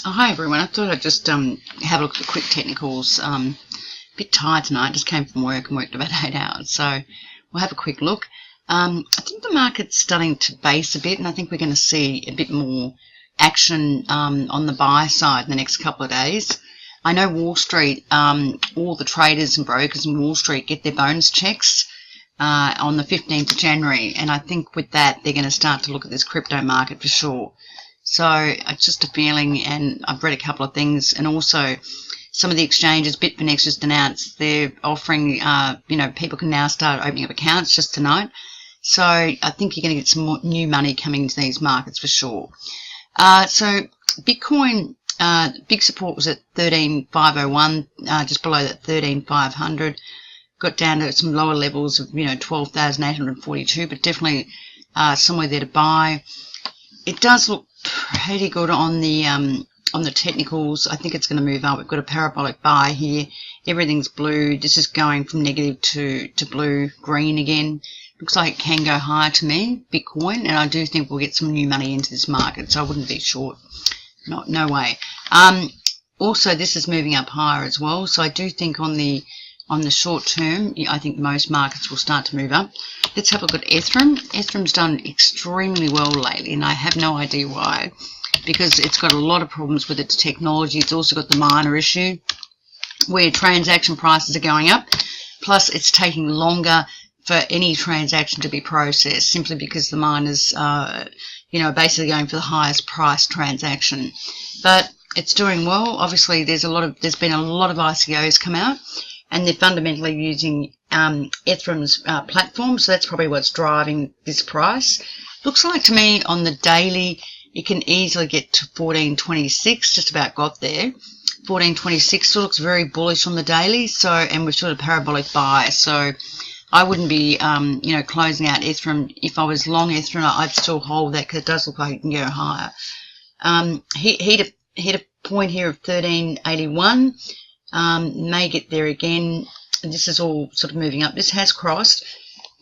Oh, hi everyone. I thought I'd just have a look at the quick technicals. A bit tired tonight. Just came from work and worked about 8 hours, so we'll have a quick look. I think the market's starting to base a bit, and I think we're going to see a bit more action on the buy side in the next couple of days. I know Wall Street, all the traders and brokers in Wall Street get their bonus checks on the 15th of January, and I think with that they're going to start to look at this crypto market for sure. So it's just a feeling, and I've read a couple of things, and also some of the exchanges, Bitfinex just announced they're offering, people can now start opening up accounts just tonight. So I think you're going to get some more new money coming into these markets for sure. So Bitcoin, big support was at 13,501, just below that 13,500. Got down to some lower levels of 12,842, but definitely somewhere there to buy. It does look pretty good on the technicals. I think it's going to move up. We've got a parabolic buy here. Everything's blue. This is going from negative to blue, green again. Looks like it can go higher to me, Bitcoin, and I do think we'll get some new money into this market, so I wouldn't be short. No way. Also, this is moving up higher as well, so I do think on the short term, I think most markets will start to move up. Let's have a look at Ethereum. Ethereum's done extremely well lately, and I have no idea why, because it's got a lot of problems with its technology. It's also got the miner issue, where transaction prices are going up, plus it's taking longer for any transaction to be processed, simply because the miners are basically going for the highest price transaction. But it's doing well. Obviously, there's been a lot of ICOs come out, and they're fundamentally using Ethereum's platform, so that's probably what's driving this price. Looks like to me on the daily, it can easily get to 1426, just about got there. 1426 still looks very bullish on the daily, and we've sort of parabolic buy, so I wouldn't be, closing out Ethereum. If I was long Ethereum, I'd still hold that because it does look like it can go higher. Hit a point here of 1381. May get there again. This is all sort of moving up. This has crossed,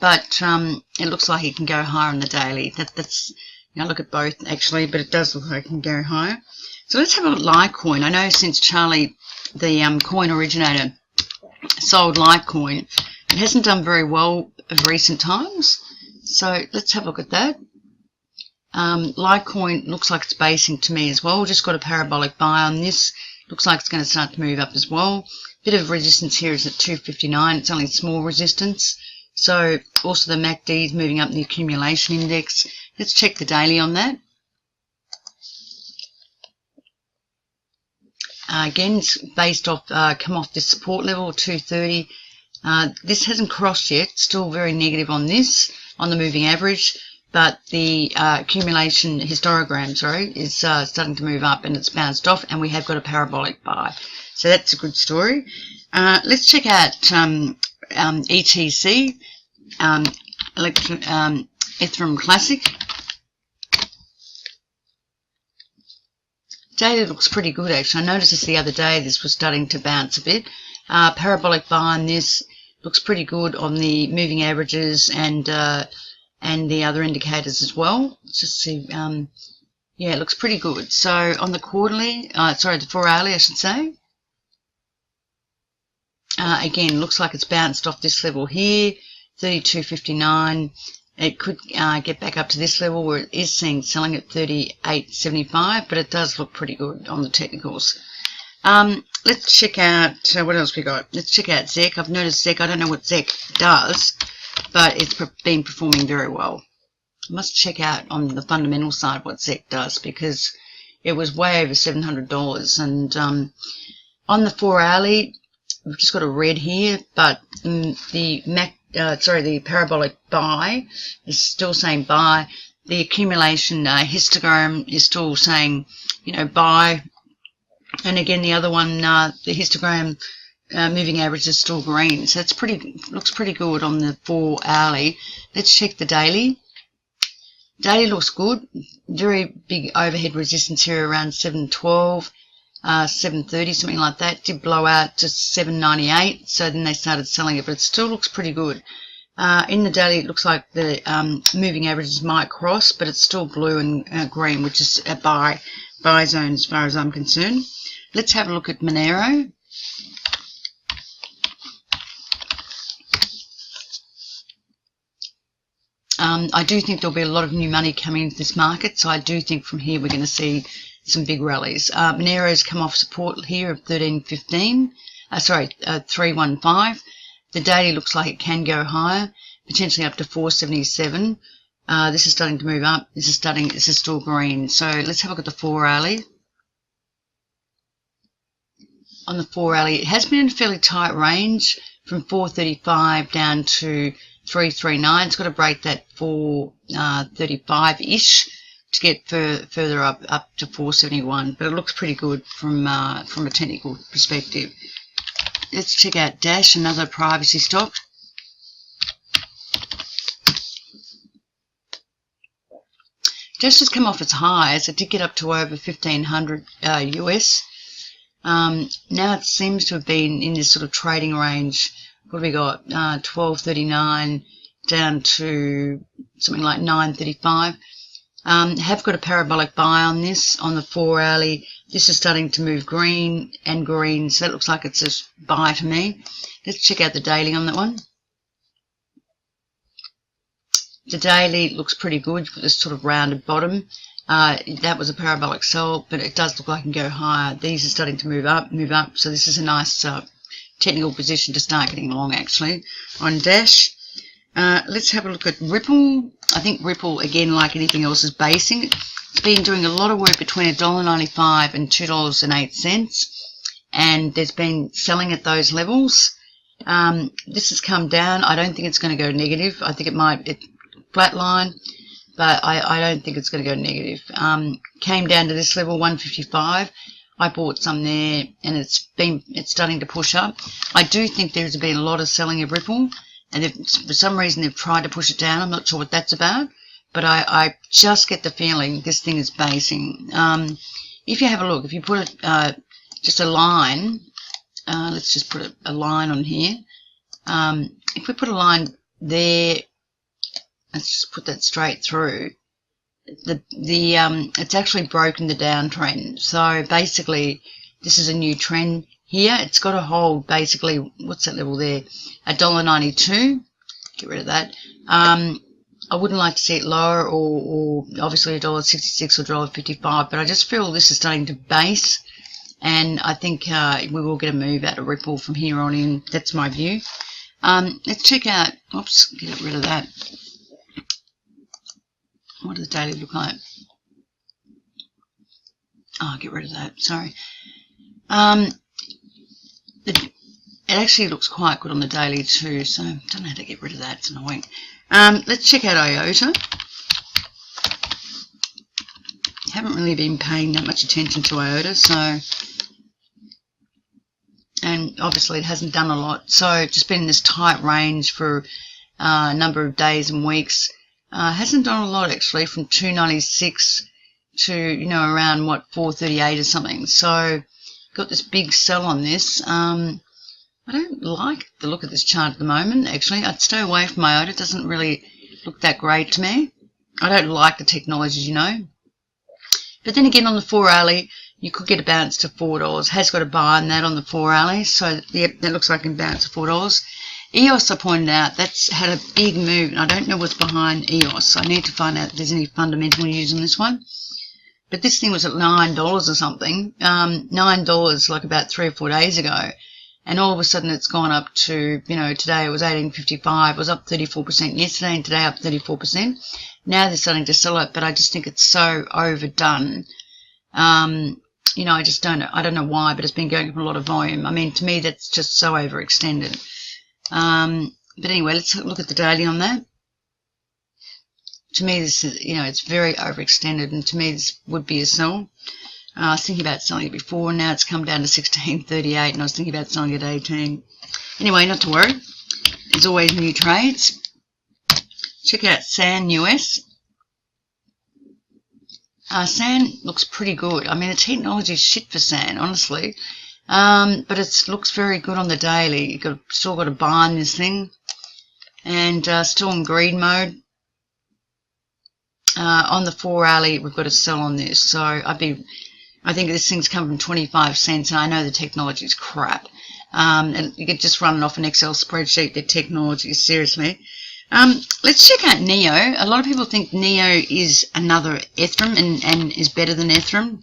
but it looks like it can go higher on the daily. That's look at both actually, but it does look like it can go higher. So let's have a look at Litecoin. I know since Charlie, the coin originator, sold Litecoin, it hasn't done very well of recent times. So let's have a look at that. Litecoin looks like it's basing to me as well. Just got a parabolic buy on this. Looks like it's going to start to move up as well. Bit of resistance here is at 259. It's only small resistance. So also the MACD is moving up the accumulation index. Let's check the daily on that. Again, it's based off, come off this support level, 230. This hasn't crossed yet. Still very negative on this, on the moving average. But the accumulation histogram, is starting to move up, and it's bounced off, and we have got a parabolic buy. So that's a good story. Let's check out ETC, Ethereum Classic. Daily looks pretty good, actually. I noticed this the other day. This was starting to bounce a bit. Parabolic buy on this looks pretty good on the moving averages and the other indicators as well. Let's just see. It looks pretty good. So on the quarterly, the 4 hourly, I should say. Again, looks like it's bounced off this level here, 32.59. It could get back up to this level where it is selling at 38.75, but it does look pretty good on the technicals. Let's check out what else we got. Let's check out ZEC. I've noticed ZEC. I don't know what ZEC does, but it's been performing very well. I must check out on the fundamental side what ZEC does, because it was way over $700. And on the 4 hourly, we've just got a red here, but the parabolic buy is still saying buy. The accumulation histogram is still saying, buy. And again, the other one, the histogram moving average is still green. So it's looks pretty good on the 4 hourly. Let's check the daily. Daily looks good. Very big overhead resistance here around 712. 730, something like that. Did blow out to 798, so then they started selling it, but it still looks pretty good. In the daily, it looks like the moving averages might cross, but it's still blue and green, which is a buy. buy zone as far as I'm concerned. Let's have a look at Monero. I do think there'll be a lot of new money coming into this market, so I do think from here we're going to see some big rallies. Monero's come off support here of 315. The daily looks like it can go higher, potentially up to 477. This is starting to move up. This is still green. So let's have a look at the 4 hourly. On the 4 hourly, it has been in a fairly tight range from 435 down to 339. It's got to break that 435-ish to get further up to 471. But it looks pretty good from a technical perspective. Let's check out Dash, another privacy stock. Dash has come off its highs. It did get up to over 1500 US. Now it seems to have been in this sort of trading range. What have we got? 1239 down to something like 935. Have got a parabolic buy on this on the 4 hourly. This is starting to move green and green, so that looks like it's a buy to me. Let's check out the daily on that one. The daily looks pretty good with this sort of rounded bottom. That was a parabolic sell, but it does look like it can go higher. These are starting to move up. So this is a nice technical position to start getting along, actually, on Dash. Let's have a look at Ripple. I think Ripple, again, like anything else, is basing. It's been doing a lot of work between $1.95 and $2.08, and there's been selling at those levels. This has come down. I don't think it's going to go negative. I think it might flatline, but I don't think it's going to go negative. Came down to this level, 155. I bought some there, and it's starting to push up. I do think there's been a lot of selling of Ripple, and for some reason they've tried to push it down. I'm not sure what that's about, but I just get the feeling this thing is basing. If you have a look, if you put just a line, let's just put a line on here. If we put a line there, let's just put that straight through. It's actually broken the downtrend. So basically, this is a new trend here. It's got to hold basically, what's that level there? $1.92. Get rid of that. I wouldn't like to see it lower, or obviously $1.66 or $1.55, but I just feel this is starting to base, and I think we will get a move out of Ripple from here on in. That's my view. Let's check out, oops, get rid of that. What does the daily look like? Oh, get rid of that, sorry. It actually looks quite good on the daily too, so I don't know how to get rid of that, it's annoying. Let's check out IOTA. Haven't really been paying that much attention to IOTA, so, and obviously it hasn't done a lot, so it's just been in this tight range for a number of days and weeks. Hasn't done a lot actually, from 296 to around what, 438 or something. So got this big sell on this. I don't like the look of this chart at the moment. Actually, I'd stay away from IOTA. It doesn't really look that great to me. I don't like the technology, But then again, on the 4 hourly, you could get a bounce to $4. Has got a buy on that on the 4 hourly. So yep, that looks like it can bounce to $4. EOS, I pointed out, that's had a big move, and I don't know what's behind EOS. I need to find out if there's any fundamental news on this one. But this thing was at $9 or something, $9 like about 3 or 4 days ago, and all of a sudden it's gone up to, today it was $18.55, it was up 34% yesterday, and today up 34%. Now they're starting to sell it, but I just think it's so overdone. I just don't know. I don't know why, but it's been going up a lot of volume. I mean, to me, that's just so overextended. But anyway, let's look at the daily on that. To me, this is, it's very overextended, and to me, this would be a sell. I was thinking about selling it before, and now it's come down to 16.38, and I was thinking about selling it at 18. Anyway, not to worry. There's always new trades. Check out SAN US. SAN looks pretty good. I mean, the technology is shit for SAN, honestly. But it looks very good on the daily. You've still got a buy on this thing, and still in green mode. On the 4 hourly, we've got a sell on this, so I'd be I think this thing's come from 25 cents, and I know the technology is crap. And you could just run it off an Excel spreadsheet, the technology, seriously. Let's check out Neo. A lot of people think Neo is another Ethereum and is better than Ethereum.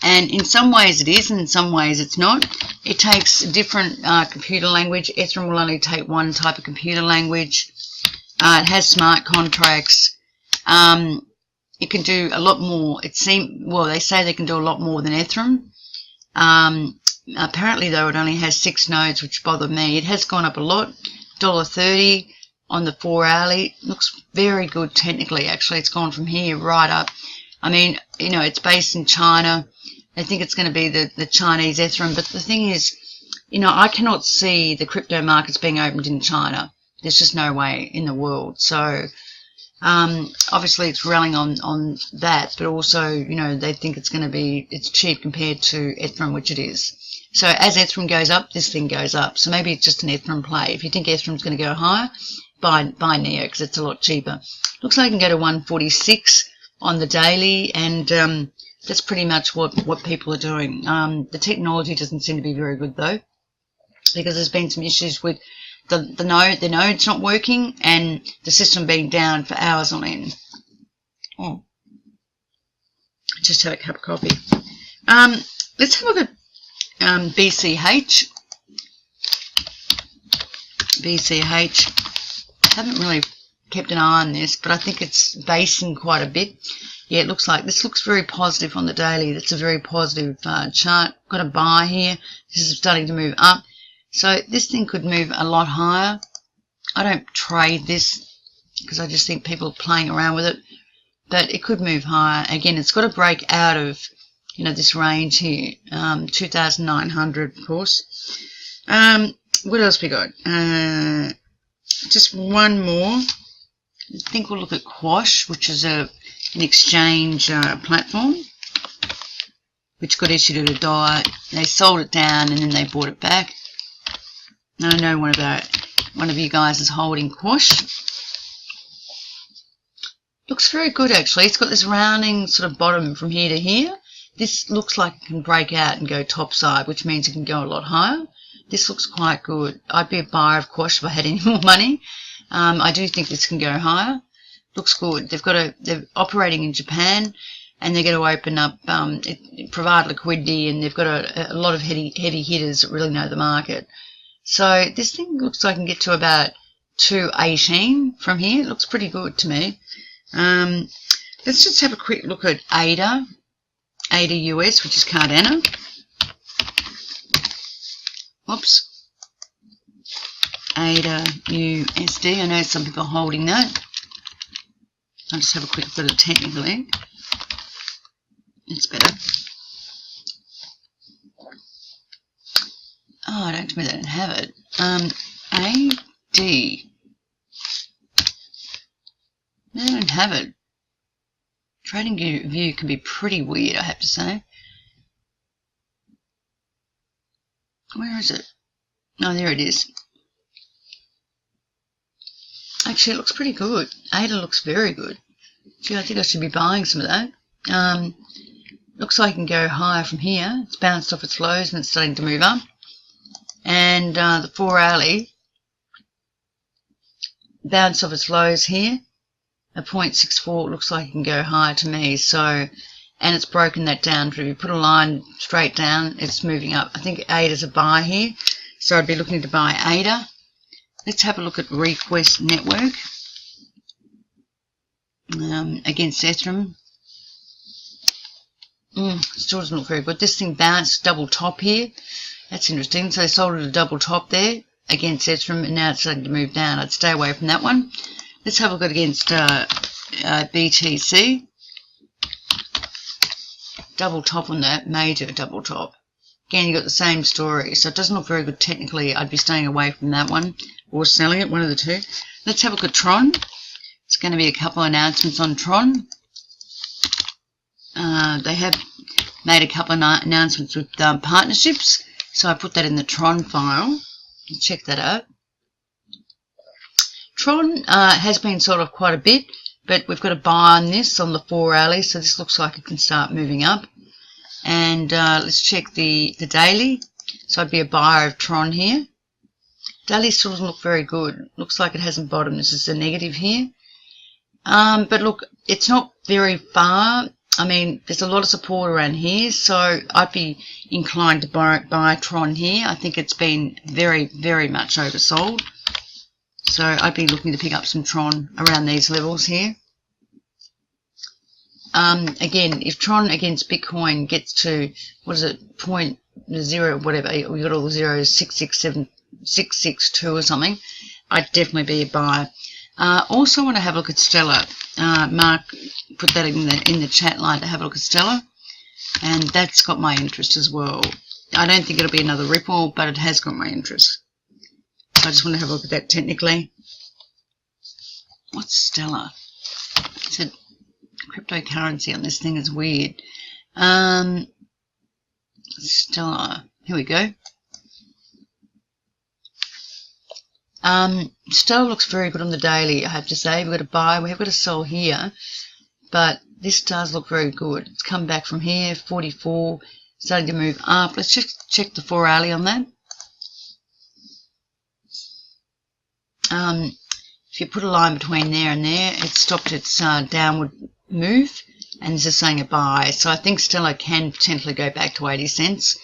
And in some ways it is, and in some ways it's not. It takes a different computer language. Ethereum will only take one type of computer language. It has smart contracts. It can do a lot more. Well, they say they can do a lot more than Ethereum. Apparently, though, it only has 6 nodes, which bother me. It has gone up a lot. $1.30 on the 4 hourly. Looks very good technically, actually. It's gone from here right up. I mean, you know, it's based in China. I think it's going to be the Chinese Ethereum. But the thing is, you know, I cannot see the crypto markets being opened in China. There's just no way in the world. So, obviously it's relying on that, but also, you know, they think it's cheap compared to Ethereum, which it is. So as Ethereum goes up, this thing goes up. So maybe it's just an Ethereum play. If you think Ethereum's going to go higher, buy Neo, because it's a lot cheaper. Looks like it can go to 146 on the daily, and that's pretty much what people are doing. The technology doesn't seem to be very good though, because there's been some issues with the node's not working and the system being down for hours on end. Oh, just had a cup of coffee. Let's have a look at BCH. Haven't really kept an eye on this, but I think it's basing quite a bit. Yeah, it looks like this looks very positive on the daily. That's a very positive chart. Got a buy here. This is starting to move up. So this thing could move a lot higher. I don't trade this because I just think people are playing around with it, but it could move higher. Again, it's got to break out of, you know, this range here, 2,900, of course. What else we got? Just one more. I think we'll look at Quash, which is an exchange platform, which got issued at $1. They sold it down and then they bought it back. I know one of you guys is holding Quash. Looks very good actually. It's got this rounding sort of bottom from here to here. This looks like it can break out and go topside, which means it can go a lot higher. This looks quite good. I'd be a buyer of Quash if I had any more money. I do think this can go higher. Looks good. They're operating in Japan, and they're going to open up, provide liquidity, and they've got a lot of heavy hitters that really know the market. So this thing looks like I can get to about 218 from here. It looks pretty good to me. Let's just have a quick look at ADA US, which is Cardano. Whoops. ADA USD. I know some people are holding that. I'll just have a quick look at it technically. It's better. Oh, I don't have it. AD. No, I don't have it. Trading view can be pretty weird, I have to say. Where is it? Oh, there it is. Actually, it looks pretty good. ADA looks very good. Gee, I think I should be buying some of that. Looks like it can go higher from here. It's bounced off its lows and it's starting to move up. And the 4 hourly bounced off its lows here. A 0.64 looks like it can go higher to me. So, and it's broken that down. If you put a line straight down, it's moving up. I think ADA's a buy here. So I'd be looking to buy ADA. Let's have a look at Request Network against Ethereum. Still doesn't look very good. This thing bounced double top here. That's interesting. So they sold it a double top there against Ethereum, and now it's starting to move down. I'd stay away from that one. Let's have a look at against BTC. Double top on that, major double top. Again, you got the same story, so it doesn't look very good technically. I'd be staying away from that one or selling it, one of the two. Let's have a look at Tron. It's going to be a couple of announcements on Tron. They have made a couple of announcements with partnerships, so I put that in the Tron file. Check that out. Tron has been sold off quite a bit, but we've got a buy on this on the 4 hourly, so this looks like it can start moving up. And let's check the daily. So I'd be a buyer of Tron here. Daily still doesn't look very good. Looks like it hasn't bottomed. This is a negative here. But look, it's not very far. I mean, there's a lot of support around here, so I'd be inclined to buy Tron here. I think it's been very, very much oversold. So I'd be looking to pick up some Tron around these levels here. Again, if Tron against Bitcoin gets to, what is it, 0.0 whatever, we got all the zeros, 662 or something, I'd definitely be a buyer. Also want to have a look at Stellar. Mark put that in the chat line to have a look at Stellar, and that's got my interest as well. I don't think it'll be another Ripple, but it has got my interest. So I just want to have a look at that technically. What's Stellar? It's a cryptocurrency on this thing is weird. Stellar. Here we go. Stellar looks very good on the daily, I have to say. We've got to buy, we have got to sell here, but this does look very good. It's come back from here, 44, starting to move up. Let's just check the 4 hourly on that. If you put a line between there and there, it stopped its downward move, and this is saying a buy. So I think Stellar can potentially go back to 80 cents.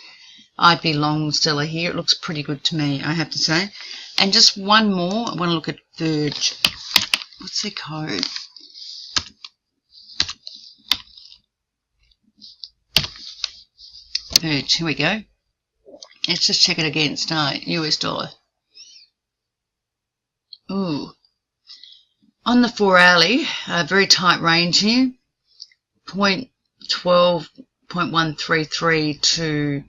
I'd be long Stellar here. It looks pretty good to me, I have to say. And just one more, I want to look at Verge. What's their code? Verge, here we go. Let's just check it against US dollar. Ooh. On the 4 hourly, very tight range here. 0.12, 0.133 to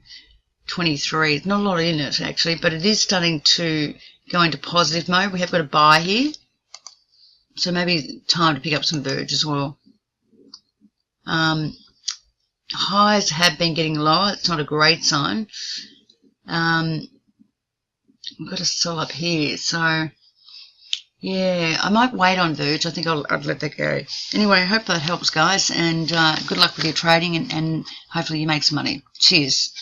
23. There's not a lot in it actually, but it is starting to go into positive mode. We have got a buy here, so maybe time to pick up some Verge as well. Highs have been getting lower. It's not a great sign. We've got to sell up here, so yeah, I might wait on Verge. I think I'll let that go. Anyway, I hope that helps, guys, and good luck with your trading, and hopefully you make some money. Cheers.